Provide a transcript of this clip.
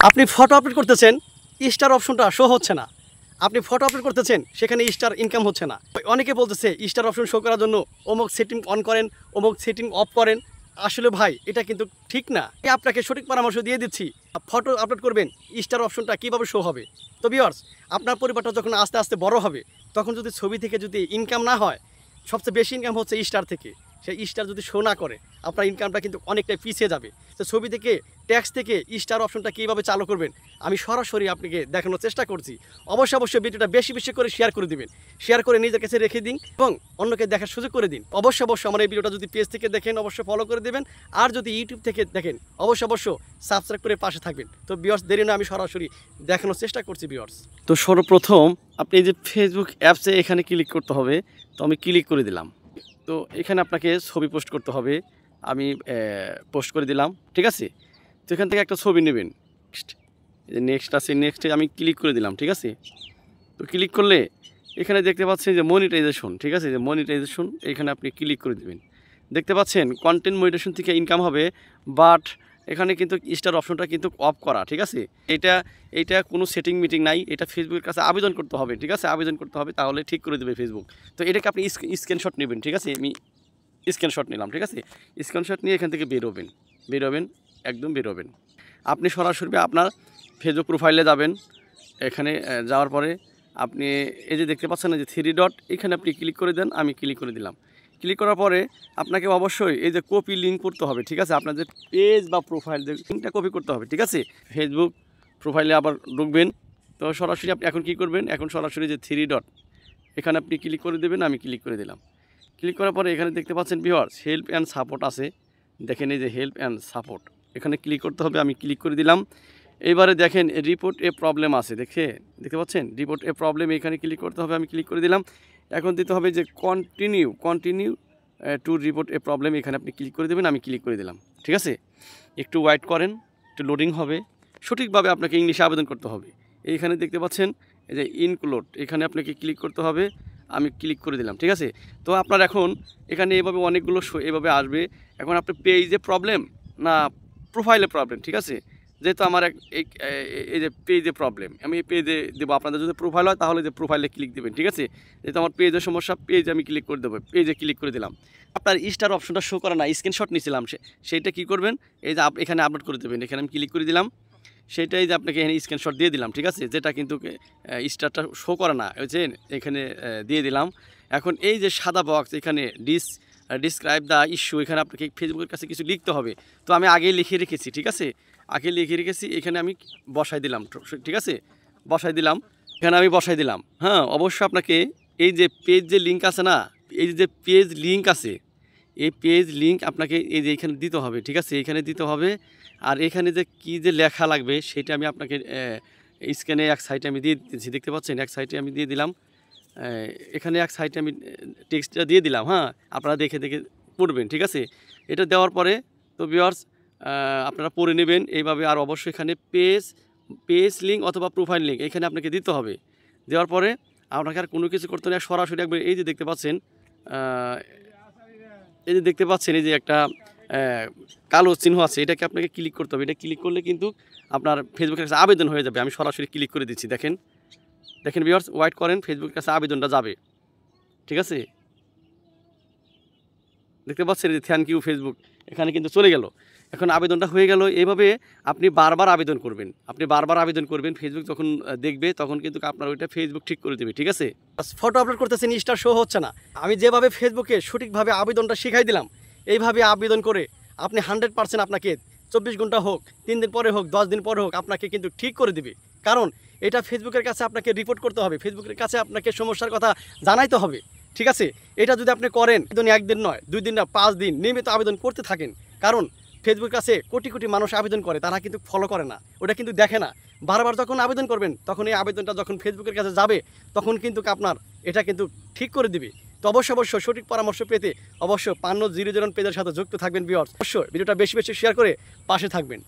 আপনি photo upload করতেছেন, star অপশনটা শো হচ্ছে না। আপনি ফটো আপলোড করতেছেন, সেখানে স্টার ইনকাম হচ্ছে না। অনেকে বলতেছে স্টার অপশন শো করার জন্য অমুক সেটিং অন করেন, অমুক সেটিং অফ করেন। আসলে ভাই এটা কিন্তু ঠিক না। আপনাকে সঠিক পরামর্শ দিয়ে দিচ্ছি। ফটো আপলোড করবেন, স্টার অপশনটা কীভাবে শো হবে। তো ভিউয়ার্স, আপনার পরিবারটা যখন আস্তে আস্তে বড় হবে, তখন যদি ছবি থেকে যদি ইনকাম না হয়, সবচেয়ে বেশি ইনকাম হচ্ছে স্টার থেকে। সেই স্টার যদি শো না করে, আপনার ইনকামটা কিন্তু অনেকটাই পিছিয়ে যাবে। তো ছবি থেকে, ট্যাক্স থেকে স্টার অপশনটা কীভাবে চালু করবেন, আমি সরাসরি আপনাকে দেখানোর চেষ্টা করছি। অবশ্যই ভিডিওটা বেশি বেশি করে শেয়ার করে দিবেন। শেয়ার করে নিজের কাছে রেখে দিন এবং অন্যকে দেখার সুযোগ করে দিন। অবশ্যই আমার এই ভিডিওটা যদি পেজ থেকে দেখেন, অবশ্যই ফলো করে দেবেন। আর যদি ইউটিউব থেকে দেখেন, অবশ্যই সাবস্ক্রাইব করে পাশে থাকবেন। তো ভিউয়ার্স, দেরি না, আমি সরাসরি দেখানোর চেষ্টা করছি ভিউয়ার্স। তো সর্বপ্রথম আপনি এই যে ফেসবুক অ্যাপসে এখানে ক্লিক করতে হবে। তো আমি ক্লিক করে দিলাম। তো এখানে আপনাকে ছবি পোস্ট করতে হবে। আমি পোস্ট করে দিলাম, ঠিক আছে। তো এখান থেকে একটা ছবি নেবেন। নেক্সট আছে, নেক্সটে আমি ক্লিক করে দিলাম, ঠিক আছে। তো ক্লিক করলে এখানে দেখতে পাচ্ছেন যে মনিটাইজেশন, ঠিক আছে। যে মনিটাইজেশন, এখানে আপনি ক্লিক করে দেবেন। দেখতে পাচ্ছেন কন্টেন্ট মনিটাইজেশন থেকে ইনকাম হবে, বাট এখানে কিন্তু স্টার অপশনটা কিন্তু অফ করা, ঠিক আছে। এইটা কোনো সেটিং মিটিং নাই। এটা ফেসবুকের কাছে আবেদন করতে হবে, ঠিক আছে। আবেদন করতে হবে, তাহলে ঠিক করে দেবে ফেসবুক। তো এটাকে আপনি স্ক্রিনশট নেবেন, ঠিক আছে। আমি স্ক্রিনশট নিলাম, ঠিক আছে। স্ক্রিনশট নিয়ে এখান থেকে বেরোবেন, একদম বেরোবেন। আপনি সরাসরি আপনার ফেসবুক প্রোফাইলে যাবেন। এখানে যাওয়ার পরে আপনি এই যে দেখতে পাচ্ছেন না যে 3 ডট, এখানে আপনি ক্লিক করে দেন। আমি ক্লিক করে দিলাম। ক্লিক করার পরে আপনাকে অবশ্যই এই যে কপি লিঙ্ক করতে হবে, ঠিক আছে। আপনার যে পেজ বা প্রোফাইল, যে লিঙ্কটা কপি করতে হবে, ঠিক আছে। ফেসবুক প্রোফাইলে আবার ঢুকবেন। তো সরাসরি আপনি এখন কী করবেন, এখন সরাসরি যে 3 ডট, এখানে আপনি ক্লিক করে দেবেন। আমি ক্লিক করে দিলাম। ক্লিক করার পরে এখানে দেখতে পাচ্ছেন ভিউয়ার্স, হেল্প অ্যান্ড সাপোর্ট আছে। দেখেন এই যে হেল্প অ্যান্ড সাপোর্ট, এখানে ক্লিক করতে হবে। আমি ক্লিক করে দিলাম। এবারে দেখেন রিপোর্ট এ প্রবলেম আছে, দেখতে পাচ্ছেন রিপোর্ট এ প্রবলেম, এখানে ক্লিক করতে হবে। আমি ক্লিক করে দিলাম। এখন দিতে হবে যে continue to report A problem, এখানে আপনি ক্লিক করে দেবেন। আমি ক্লিক করে দিলাম, ঠিক আছে। একটু ওয়েট করেন, একটু লোডিং হবে। সঠিকভাবে আপনাকে ইংলিশে আবেদন করতে হবে। এইখানে দেখতে পাচ্ছেন এই যে ইনক্লুড, এখানে আপনাকে ক্লিক করতে হবে। আমি ক্লিক করে দিলাম, ঠিক আছে। তো আপনার এখন এখানে এভাবে অনেকগুলো এভাবে আসবে। এখন আপনার পেজে প্রবলেম না প্রোফাইলে প্রবলেম, ঠিক আছে। যেহেতু আমার এই যে পেজে প্রবলেম, আমি এই পেজে দেবো। আপনাদের যদি প্রোফাইল হয় তাহলে যে প্রোফাইলে ক্লিক দেবেন, ঠিক আছে। যেহেতু আমার পেজের সমস্যা, পেজে আমি ক্লিক করে দেবো। পেজে ক্লিক করে দিলাম। আপনার স্টার অপশনটা শো করে না, স্ক্রিনশট নিয়েছিলাম, সেইটা কী করবেন, এই যে এখানে আপলোড করে দেবেন। এখানে আমি ক্লিক করে দিলাম। সেটাই যে আপনাকে এখানে স্ক্রিনশট দিয়ে দিলাম, ঠিক আছে। যেটা কিন্তু স্টারটা শো করে না, হচ্ছে এখানে দিয়ে দিলাম। এখন এই যে সাদা বক্স, এখানে ডিসক্রাইব দ্য ইস্যু, এখানে আপনাকে ফেসবুকের কাছে কিছু লিখতে হবে। তো আমি আগেই লিখে রেখেছি, ঠিক আছে। আগে লিখে রেখেছি, এখানে আমি বসাই দিলাম, ঠিক আছে। বসাই দিলাম, এখানে আমি বসাই দিলাম। হ্যাঁ, অবশ্যই আপনাকে এই যে পেজ যে লিঙ্ক আছে না, এই যে পেজ লিঙ্ক আছে, এই পেজ লিঙ্ক আপনাকে এই যে এখানে দিতে হবে, ঠিক আছে। এখানে দিতে হবে। আর এখানে যে কী যে লেখা লাগবে, সেটা আমি আপনাকে স্ক্যানে এক সাইডে আমি দিয়ে দিচ্ছি, দেখতে পাচ্ছেন। এক সাইডে আমি দিয়ে দিলাম। এখানে এক সাইডে আমি টেক্সটটা দিয়ে দিলাম। হ্যাঁ, আপনারা দেখে পড়বেন, ঠিক আছে। এটা দেওয়ার পরে তো ভিউয়ার্স, আপনারা পড়ে নেবেন এইভাবে। আর অবশ্যই এখানে পেজ লিঙ্ক অথবা প্রোফাইল লিঙ্ক এখানে আপনাকে দিতে হবে। দেওয়ার পরে আপনাকে আর কোনো কিছু করতে নেই, সরাসরি একবার এই যে দেখতে পাচ্ছেন, এই যে একটা কালো চিহ্ন আছে, এটাকে আপনাকে ক্লিক করতে হবে। এটা ক্লিক করলে কিন্তু আপনার ফেসবুকের কাছে আবেদন হয়ে যাবে। আমি সরাসরি ক্লিক করে দিচ্ছি, দেখেন ভিউয়ার্স, ওয়েট করেন, ফেসবুকের কাছে আবেদনটা যাবে, ঠিক আছে। দেখতে পাচ্ছেন যে থ্যাংক ইউ ফেসবুক, এখানে কিন্তু চলে গেল। এখন আবেদনটা হয়ে গেল। এইভাবে আপনি বারবার আবেদন করবেন। ফেসবুক যখন দেখবে, তখন কিন্তু আপনার ওইটা ফেসবুক ঠিক করে দেবে, ঠিক আছে। ফটো আপলোড করতেছেন, স্টার শো হচ্ছে না। আমি যেভাবে ফেসবুকে সঠিকভাবে আবেদনটা শিখাই দিলাম, এইভাবে আবেদন করে আপনি 100% আপনাকে 24 ঘন্টা হোক, 3 দিন পরে হোক, 10 দিন পরে হোক, আপনাকে কিন্তু ঠিক করে দিবে। কারণ এটা ফেসবুকের কাছে আপনাকে রিপোর্ট করতে হবে, ফেসবুকের কাছে আপনাকে সমস্যার কথা জানাইতে হবে, ঠিক আছে। এটা যদি আপনি করেন, একদিন নয়, 2 দিন না, 5 দিন নিয়মিত আবেদন করতে থাকেন। কারণ ফেসবুকের কাছে কোটি কোটি মানুষ আবেদন করে, তারা কিন্তু ফলো করে না, ওটা কিন্তু দেখে না। বারবার যখন আবেদন করবেন, তখন এই আবেদনটা যখন ফেসবুকের কাছে যাবে, তখন কিন্তু আপনার এটা কিন্তু ঠিক করে দিবে। তো অবশ্যই সঠিক পরামর্শ পেতে অবশ্যই 5500 পেজের সাথে যুক্ত থাকবেন ভিউয়ার্স। অবশ্যই ভিডিওটা বেশি বেশি শেয়ার করে পাশে থাকবেন।